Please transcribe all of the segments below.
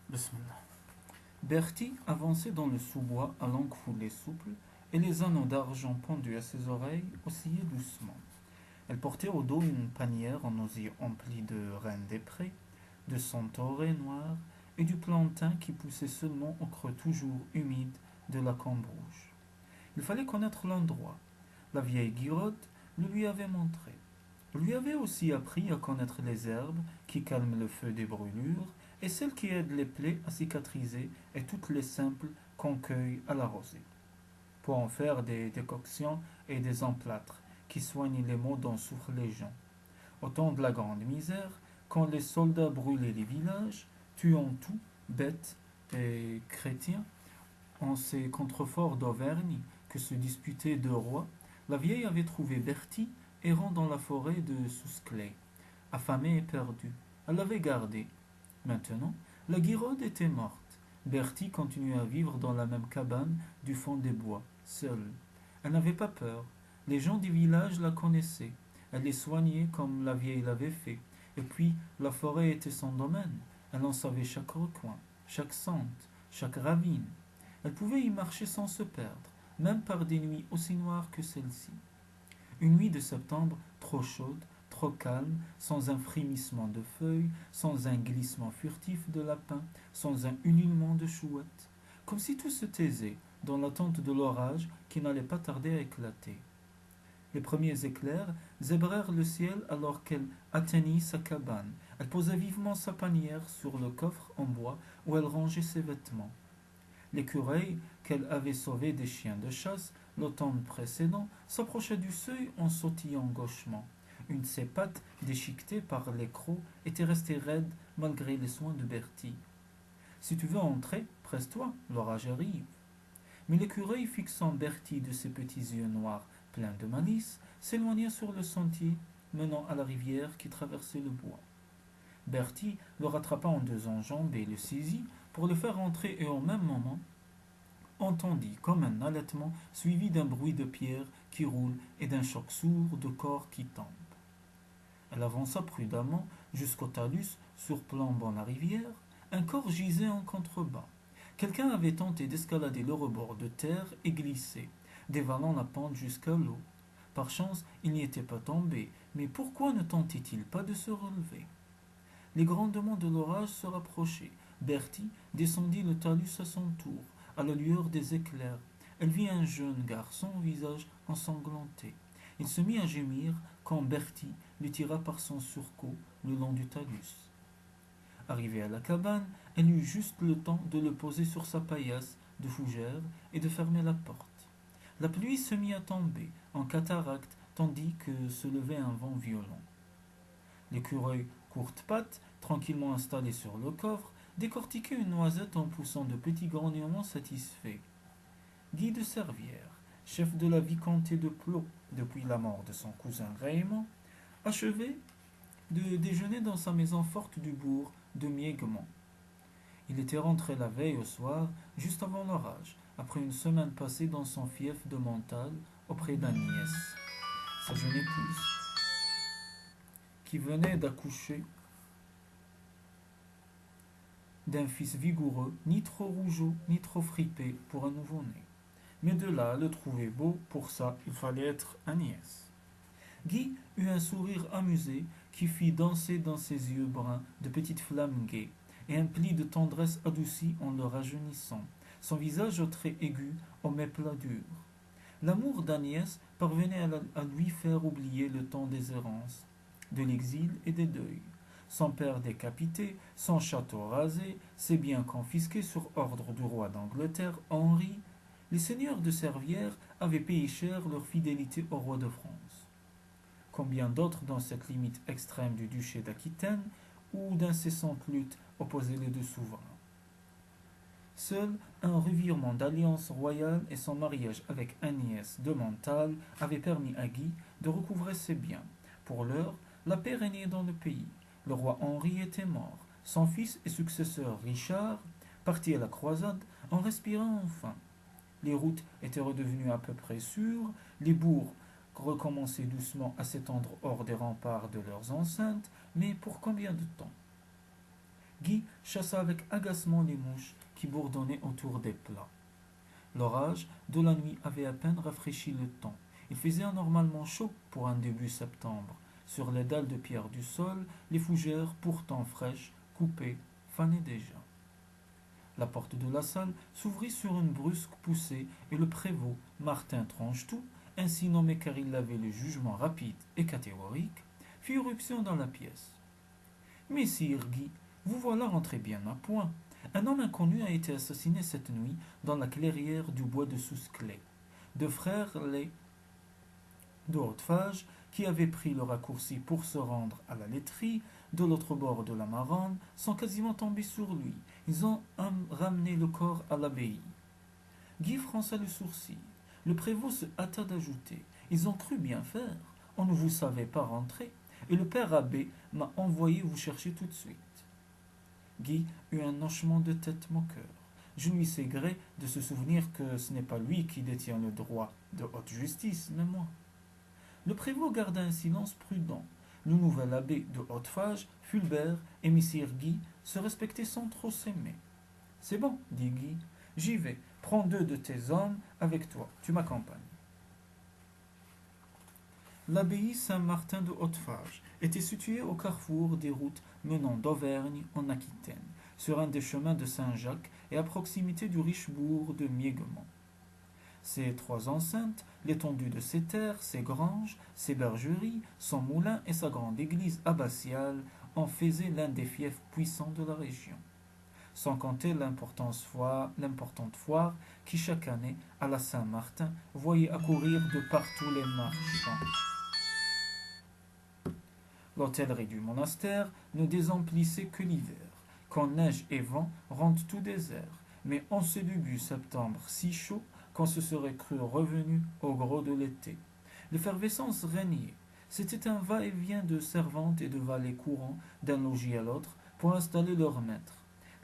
Bismillah. Bertie avançait dans le sous-bois à langue foulée souple, et les anneaux d'argent pendus à ses oreilles oscillaient doucement. Elle portait au dos une panière en osier emplie de reines des prés, de centaurées noires et du plantain qui poussait seulement au creux toujours humide de la Cambrouge. Il fallait connaître l'endroit. La vieille Guiraude le lui avait montré. Elle lui avait aussi appris à connaître les herbes qui calment le feu des brûlures et celles qui aident les plaies à cicatriser et toutes les simples qu'on cueille à la rosée, pour en faire des décoctions et des emplâtres qui soignent les maux dont souffrent les gens. Au temps de la grande misère, quand les soldats brûlaient les villages, tuant tout, bêtes et chrétiens, en ces contreforts d'Auvergne que se disputaient deux rois, la vieille avait trouvé Bertie errant dans la forêt de Sousclay, affamé et perdu. Elle l'avait gardé. Maintenant, la Guiraude était morte. Bertie continuait à vivre dans la même cabane du fond des bois, seule. Elle n'avait pas peur. Les gens du village la connaissaient. Elle les soignait comme la vieille l'avait fait. Et puis, la forêt était son domaine. Elle en savait chaque recoin, chaque sente, chaque ravine. Elle pouvait y marcher sans se perdre, même par des nuits aussi noires que celle-ci. Une nuit de septembre, trop chaude, trop calme, sans un frémissement de feuilles, sans un glissement furtif de lapin, sans un ululement de chouette, comme si tout se taisait, dans l'attente de l'orage qui n'allait pas tarder à éclater. Les premiers éclairs zébrèrent le ciel alors qu'elle atteignit sa cabane. Elle posa vivement sa panière sur le coffre en bois où elle rangeait ses vêtements. L'écureuil qu'elle avait sauvé des chiens de chasse l'automne précédent s'approcha du seuil en sautillant gauchement. Une de ses pattes, déchiquetée par les crocs, était restée raide malgré les soins de Bertie. Si tu veux entrer, presse-toi, l'orage arrive. Mais l'écureuil, fixant Bertie de ses petits yeux noirs pleins de malice, s'éloigna sur le sentier menant à la rivière qui traversait le bois. Bertie le rattrapa en deux enjambes et le saisit pour le faire entrer et au même moment entendit comme un halètement suivi d'un bruit de pierre qui roule et d'un choc sourd de corps qui tombe. Elle avança prudemment jusqu'au talus surplombant la rivière. Un corps gisait en contrebas. Quelqu'un avait tenté d'escalader le rebord de terre et glissé, dévalant la pente jusqu'à l'eau. Par chance, il n'y était pas tombé, mais pourquoi ne tentait-il pas de se relever? Les grondements de l'orage se rapprochaient. Bertie descendit le talus à son tour, à la lueur des éclairs. Elle vit un jeune garçon au visage ensanglanté. Il se mit à gémir quand Bertie le tira par son surcot le long du talus. Arrivée à la cabane, elle eut juste le temps de le poser sur sa paillasse de fougère et de fermer la porte. La pluie se mit à tomber en cataracte tandis que se levait un vent violent. L'écureuil courte-patte, tranquillement installé sur le coffre, décortiquait une noisette en poussant de petits grognements satisfaits. Guy de Servières, chef de la vicomté de Plot depuis la mort de son cousin Raymond, achevait de déjeuner dans sa maison forte du bourg de Miègement. Il était rentré la veille au soir, juste avant l'orage, après une semaine passée dans son fief de Montal auprès d'Agnès, sa jeune épouse, qui venait d'accoucher d'un fils vigoureux, ni trop rougeau, ni trop fripé pour un nouveau-né. Mais de là à le trouver beau, pour ça, il fallait être Agnès. Guy eut un sourire amusé qui fit danser dans ses yeux bruns de petites flammes gaies, et un pli de tendresse adouci en le rajeunissant, son visage au trait aigu, au méplat dur. L'amour d'Agnès parvenait à lui faire oublier le temps des errances, de l'exil et des deuils. Son père décapité, son château rasé, ses biens confisqués sur ordre du roi d'Angleterre, Henri, les seigneurs de Servières avaient payé cher leur fidélité au roi de France. Combien d'autres dans cette limite extrême du duché d'Aquitaine, où d'incessantes luttes opposaient les deux souverains. Seul un revirement d'alliance royale et son mariage avec Agnès de Montal avaient permis à Guy de recouvrer ses biens. Pour l'heure, la paix régnait dans le pays. Le roi Henri était mort. Son fils et successeur Richard, parti à la croisade, en respira enfin. Les routes étaient redevenues à peu près sûres, les bourgs recommençaient doucement à s'étendre hors des remparts de leurs enceintes, mais pour combien de temps? Guy chassa avec agacement les mouches qui bourdonnaient autour des plats. L'orage de la nuit avait à peine rafraîchi le temps. Il faisait anormalement chaud pour un début septembre. Sur les dalles de pierre du sol, les fougères, pourtant fraîches, coupées, fanaient déjà. La porte de la salle s'ouvrit sur une brusque poussée et le prévôt, Martin Tranchetou, ainsi nommé car il avait le jugement rapide et catégorique, fit irruption dans la pièce. Messire Guy, vous voilà rentré bien à point. Un homme inconnu a été assassiné cette nuit dans la clairière du bois de Sousclay. Deux frères, les de Haute-Fage, qui avaient pris le raccourci pour se rendre à la laiterie de l'autre bord de la Marande, sont quasiment tombés sur lui. Ils ont ramené le corps à l'abbaye. Guy fronça le sourcil. Le prévôt se hâta d'ajouter: Ils ont cru bien faire. On ne vous savait pas rentrer. Et le père abbé m'a envoyé vous chercher tout de suite. Guy eut un hochement de tête moqueur. Je lui sais gré de se souvenir que ce n'est pas lui qui détient le droit de haute justice, mais moi. Le prévôt garda un silence prudent. Le nouvel abbé de Haute-Fage, Fulbert et Messire Guy se respectaient sans trop s'aimer. C'est bon, dit Guy, j'y vais. Prends 2 de tes hommes avec toi, tu m'accompagnes. L'abbaye Saint-Martin de Haute-Fage était située au carrefour des routes menant d'Auvergne en Aquitaine, sur un des chemins de Saint-Jacques et à proximité du riche bourg de Mièguemont. Ses 3 enceintes, l'étendue de ses terres, ses granges, ses bergeries, son moulin et sa grande église abbatiale en faisaient l'un des fiefs puissants de la région. Sans compter l'importante foire qui chaque année, à la Saint-Martin, voyait accourir de partout les marchands. L'hôtellerie du monastère ne désemplissait que l'hiver, quand neige et vent rendent tout désert, mais en ce début septembre si chaud qu'on se serait cru revenu au gros de l'été. L'effervescence régnait. C'était un va-et-vient de servantes et de valets courants d'un logis à l'autre pour installer leur maître.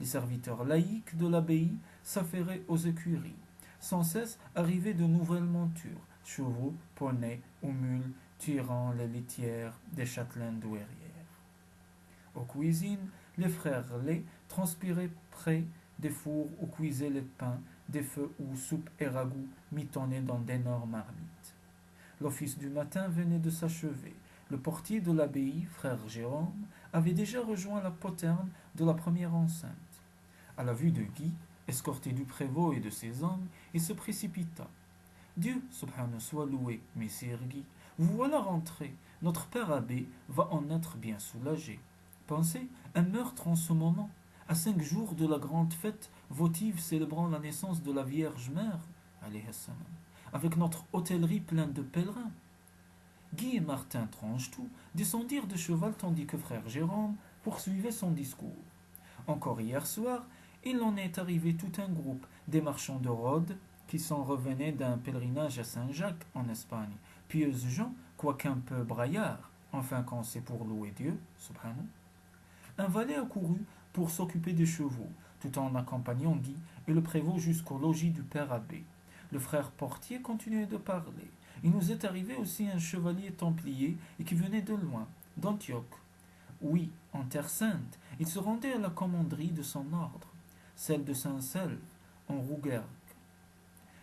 Les serviteurs laïcs de l'abbaye s'affairaient aux écuries. Sans cesse arrivaient de nouvelles montures, chevaux, poneys ou mules, tirant les litières des châtelaines douairières. Aux cuisines, les frères laits transpiraient près des fours où cuisaient les pains, des feux où soupe et ragoût mitonnaient dans d'énormes marmites. L'office du matin venait de s'achever. Le portier de l'abbaye, frère Jérôme, avait déjà rejoint la poterne de la première enceinte. À la vue de Guy, escorté du prévôt et de ses hommes, il se précipita. Dieu, subhanahu, soit loué, messire Guy. Vous voilà rentré. Notre père abbé va en être bien soulagé. Pensez, un meurtre en ce moment, à 5 jours de la grande fête votive célébrant la naissance de la Vierge Mère, avec notre hôtellerie pleine de pèlerins. Guy et Martin Tranchetou descendirent de cheval tandis que frère Jérôme poursuivait son discours. Encore hier soir, il en est arrivé tout un groupe, des marchands de Rhodes, qui s'en revenaient d'un pèlerinage à Saint-Jacques, en Espagne, pieux gens, quoiqu'un peu braillards, enfin quand c'est pour louer Dieu, subhanahu. Un valet accourut pour s'occuper des chevaux, tout en accompagnant Guy et le prévôt jusqu'au logis du père abbé. Le frère portier continuait de parler. Il nous est arrivé aussi un chevalier templier et qui venait de loin, d'Antioche. Oui, en Terre Sainte, il se rendait à la commanderie de son ordre, celle de Saint-Selve, en Rouergue.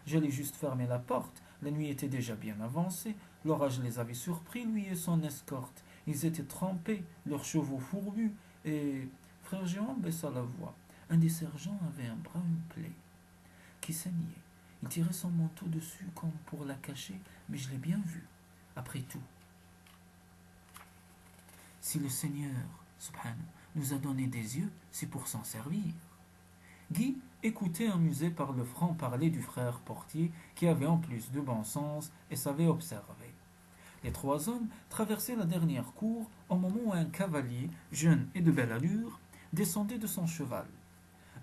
J'allais juste fermer la porte, la nuit était déjà bien avancée, l'orage les avait surpris, lui et son escorte. Ils étaient trempés, leurs chevaux fourbus, et frère Jérôme baissa la voix. Un des sergents avait un bras, une plaie, qui saignait. Il tirait son manteau dessus comme pour la cacher, mais je l'ai bien vu. Après tout, si le Seigneur, subhanahu, nous a donné des yeux, c'est pour s'en servir. Guy écoutait amusé par le franc-parler du frère portier qui avait en plus de bon sens et savait observer. Les 3 hommes traversaient la dernière cour au moment où un cavalier, jeune et de belle allure, descendait de son cheval.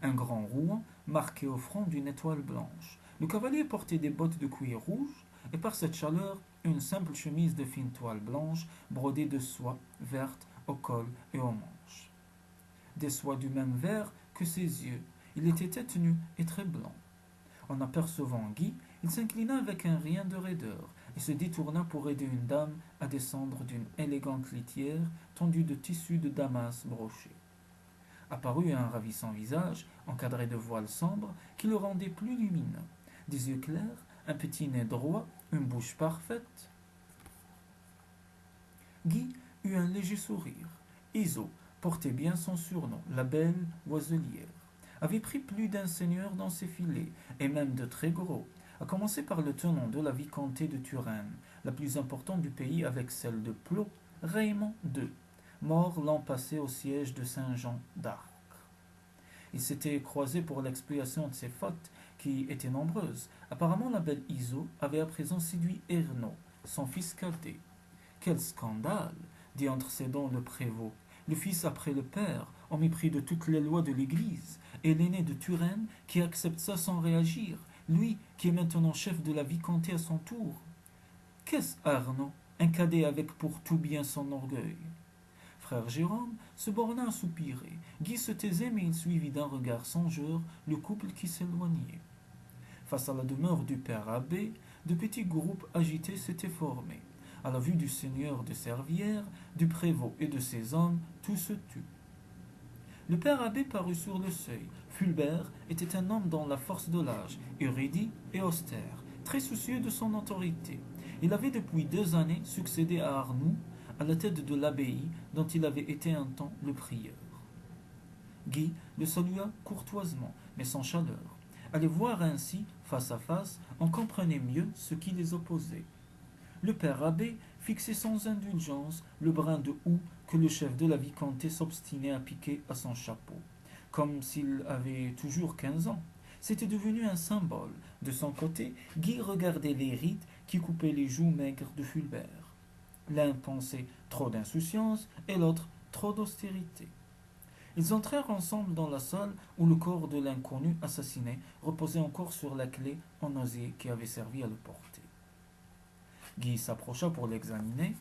Un grand rouan marqué au front d'une étoile blanche. Le cavalier portait des bottes de cuir rouge et par cette chaleur une simple chemise de fine toile blanche brodée de soie verte au col et aux manches. Des soies du même vert que ses yeux. Il était tête nu et très blanc. En apercevant Guy, il s'inclina avec un rien de raideur et se détourna pour aider une dame à descendre d'une élégante litière tendue de tissu de Damas broché. Apparut un ravissant visage, encadré de voiles sombres, qui le rendaient plus lumineux. Des yeux clairs, un petit nez droit, une bouche parfaite. Guy eut un léger sourire. Iso portait bien son surnom, la belle oiselière. Avait pris plus d'un seigneur dans ses filets, et même de très gros, à commencer par le tenant de la vicomté de Turenne, la plus importante du pays avec celle de Plot, Raymond II, mort l'an passé au siège de Saint-Jean d'Arc. Ils s'étaient croisés pour l'expiation de ses fautes, qui étaient nombreuses. Apparemment, la belle Iso avait à présent séduit Ernaud, son fils cadet. Quel scandale, dit entre ses dents le prévôt. Le fils après le père, en mépris de toutes les lois de l'Église, et l'aîné de Turenne qui accepte ça sans réagir, lui qui est maintenant chef de la vicomté à son tour. Qu'est-ce, Arnaud, un cadet avec pour tout bien son orgueil? Frère Jérôme se borna à soupirer. Guy se taisait, mais il suivit d'un regard songeur le couple qui s'éloignait. Face à la demeure du père abbé, de petits groupes agités s'étaient formés. À la vue du seigneur de Servières, du prévôt et de ses hommes, tout se tut. Le père abbé parut sur le seuil. Fulbert était un homme dans la force de l'âge, érudit et austère, très soucieux de son autorité. Il avait depuis 2 années succédé à Arnoux à la tête de l'abbaye dont il avait été un temps le prieur. Guy le salua courtoisement, mais sans chaleur. À les voir ainsi, face à face, on comprenait mieux ce qui les opposait. Le père abbé fixait sans indulgence le brin de houx que le chef de la vicomté s'obstinait à piquer à son chapeau, comme s'il avait toujours 15 ans. C'était devenu un symbole. De son côté, Guy regardait les rides qui coupaient les joues maigres de Fulbert. L'un pensait trop d'insouciance et l'autre trop d'austérité. Ils entrèrent ensemble dans la salle où le corps de l'inconnu assassiné reposait encore sur la clé en osier qui avait servi à le porter. Guy s'approcha pour l'examiner.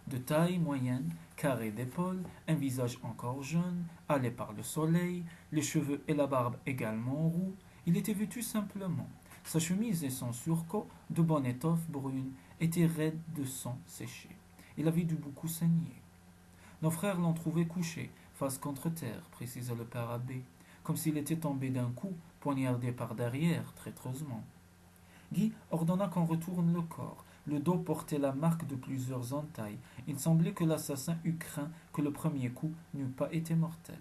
De taille moyenne, carré d'épaules, un visage encore jeune, hâlé par le soleil, les cheveux et la barbe également roux, il était vêtu simplement. Sa chemise et son surcot, de bonne étoffe brune, étaient raides de sang séché. Il avait dû beaucoup saigner. Nos frères l'ont trouvé couché, face contre terre, précisa le père abbé, comme s'il était tombé d'un coup, poignardé par derrière, traîtreusement. Guy ordonna qu'on retourne le corps. Le dos portait la marque de plusieurs entailles. Il semblait que l'assassin eût craint que le premier coup n'eût pas été mortel.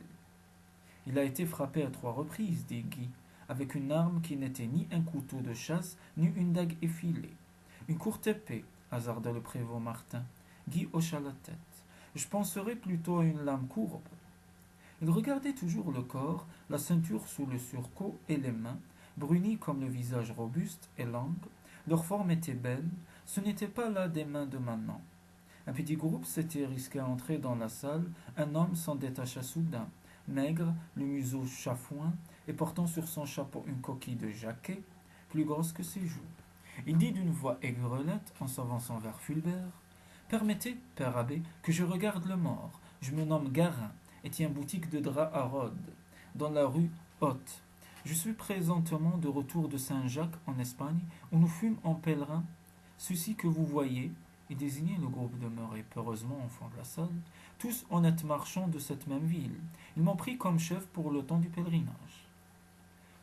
Il a été frappé à 3 reprises, dit Guy, avec une arme qui n'était ni un couteau de chasse, ni une dague effilée. Une courte épée, hasarda le prévôt Martin. Guy hocha la tête. Je penserais plutôt à une lame courbe. Il regardait toujours le corps, la ceinture sous le surcot et les mains, brunies comme le visage robuste et langue. Leur forme était belle, ce n'était pas là des mains de Manon. Un petit groupe s'était risqué à entrer dans la salle. Un homme s'en détacha soudain, maigre, le museau chafouin, et portant sur son chapeau une coquille de jacquet, plus grosse que ses joues. Il dit d'une voix aigrelette, en s'avançant vers Fulbert, « Permettez, père abbé, que je regarde le mort. Je me nomme Garin, et tiens boutique de draps à Rhodes, dans la rue Haute. Je suis présentement de retour de Saint-Jacques, en Espagne, où nous fûmes en pèlerin. Ceux-ci que vous voyez, et désignait le groupe demeuré peureusement au fond de la salle, tous honnêtes marchands de cette même ville. Ils m'ont pris comme chef pour le temps du pèlerinage. »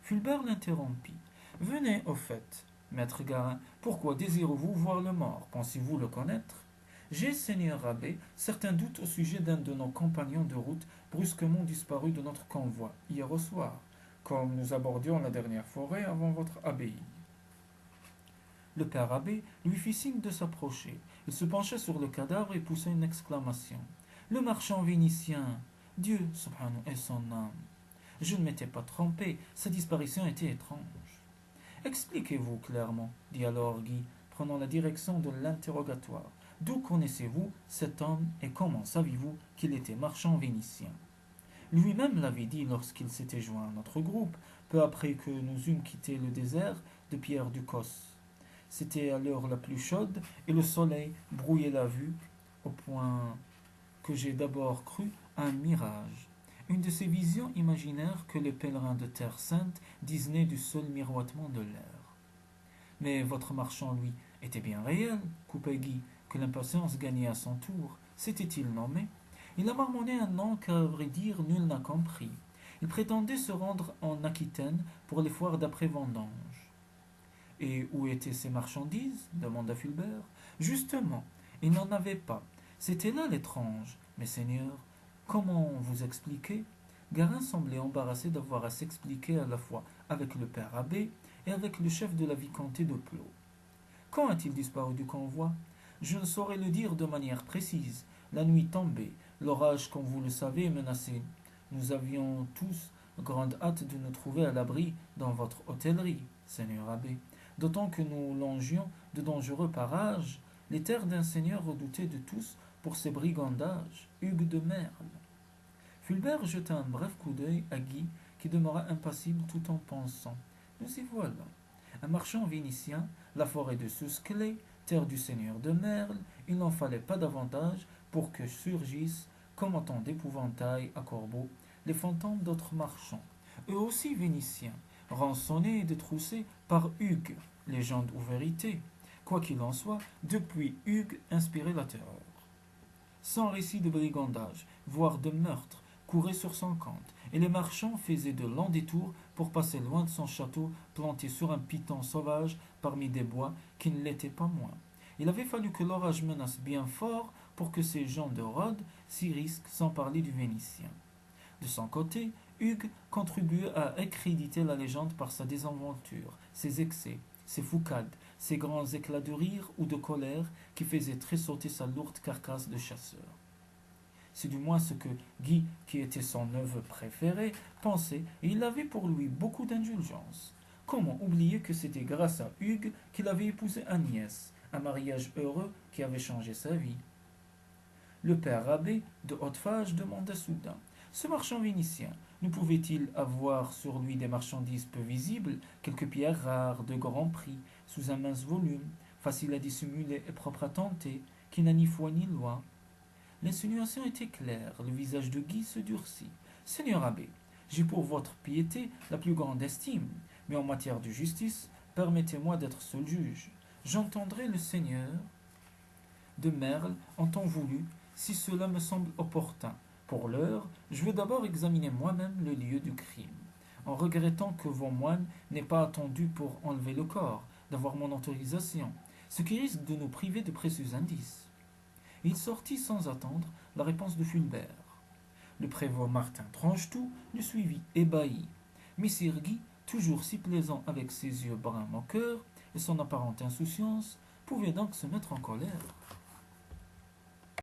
Fulbert l'interrompit. « Venez, au fait, maître Garin, pourquoi désirez-vous voir le mort? Pensez-vous le connaître? J'ai, seigneur abbé, certains doutes au sujet d'un de nos compagnons de route brusquement disparu de notre convoi, hier au soir, comme nous abordions la dernière forêt avant votre abbaye. » Le père abbé lui fit signe de s'approcher. Il se pencha sur le cadavre et poussa une exclamation. « Le marchand vénitien! Dieu, subhanahu, est son âme! Je ne m'étais pas trompé, sa disparition était étrange. » « Expliquez-vous clairement, dit alors Guy, prenant la direction de l'interrogatoire. D'où connaissez-vous cet homme et comment saviez-vous qu'il était marchand vénitien? Lui-même l'avait dit lorsqu'il s'était joint à notre groupe, peu après que nous eûmes quitté le désert de Pierre du Cos. C'était à l'heure la plus chaude et le soleil brouillait la vue au point que j'ai d'abord cru à un mirage. Une de ces visions imaginaires que les pèlerins de Terre Sainte disent nées du seul miroitement de l'air. Mais votre marchand, lui, était bien réel, coupa Guy, que l'impatience gagnait à son tour. S'était-il nommé? Il a marmonné un nom qu'à vrai dire nul n'a compris. Il prétendait se rendre en Aquitaine pour les foires d'après-vendange. Et où étaient ces marchandises demanda Fulbert. Justement, il n'en avait pas. C'était là l'étrange. Mais Seigneur, comment vous expliquer? Garin semblait embarrassé d'avoir à s'expliquer à la fois avec le père abbé et avec le chef de la vicomté de Plot. Quand a-t-il disparu du convoi? Je ne saurais le dire de manière précise. La nuit tombait, l'orage, comme vous le savez, menaçait. Nous avions tous grande hâte de nous trouver à l'abri dans votre hôtellerie, Seigneur abbé, d'autant que nous longions de dangereux parages, les terres d'un seigneur redouté de tous pour ses brigandages, Hugues de Merle. Fulbert jeta un bref coup d'œil à Guy, qui demeura impassible tout en pensant. Nous y voilà. Un marchand vénitien, la forêt de Susclé, terre du seigneur de Merle, il n'en fallait pas davantage pour que surgissent, comme autant d'épouvantails à corbeaux, les fantômes d'autres marchands, eux aussi vénitiens, rançonnés et détroussés par Hugues, légende ou vérité. Quoi qu'il en soit, depuis Hugues inspirait la terreur. Sans récit de brigandage, voire de meurtre, courait sur son compte, et les marchands faisaient de longs détours pour passer loin de son château planté sur un piton sauvage parmi des bois qui ne l'étaient pas moins. Il avait fallu que l'orage menace bien fort pour que ces gens de Rhodes s'y risquent, sans parler du Vénitien. De son côté, Hugues contribuait à accréditer la légende par sa désinvolture, ses excès, ses foucades, ses grands éclats de rire ou de colère qui faisaient tressauter sa lourde carcasse de chasseur. C'est du moins ce que Guy, qui était son neveu préféré, pensait, et il avait pour lui beaucoup d'indulgence. Comment oublier que c'était grâce à Hugues qu'il avait épousé Agnès, un mariage heureux qui avait changé sa vie. Le père abbé de Hautefage demanda soudain: ce marchand vénitien ne pouvait-il avoir sur lui des marchandises peu visibles, quelques pierres rares, de grand prix, sous un mince volume, facile à dissimuler et propre à tenter, qui n'a ni foi ni loi? L'insinuation était claire, le visage de Guy se durcit. Seigneur abbé, j'ai pour votre piété la plus grande estime, mais en matière de justice, permettez-moi d'être seul juge. J'entendrai le seigneur de Merle en temps voulu, si cela me semble opportun. Pour l'heure, je veux d'abord examiner moi-même le lieu du crime, en regrettant que vos moines n'aient pas attendu pour enlever le corps, d'avoir mon autorisation, ce qui risque de nous priver de précieux indices. Il sortit sans attendre la réponse de Fulbert. Le prévôt Martin Tranchetout le suivit ébahi. Messire Guy, toujours si plaisant avec ses yeux bruns moqueurs et son apparente insouciance, pouvait donc se mettre en colère.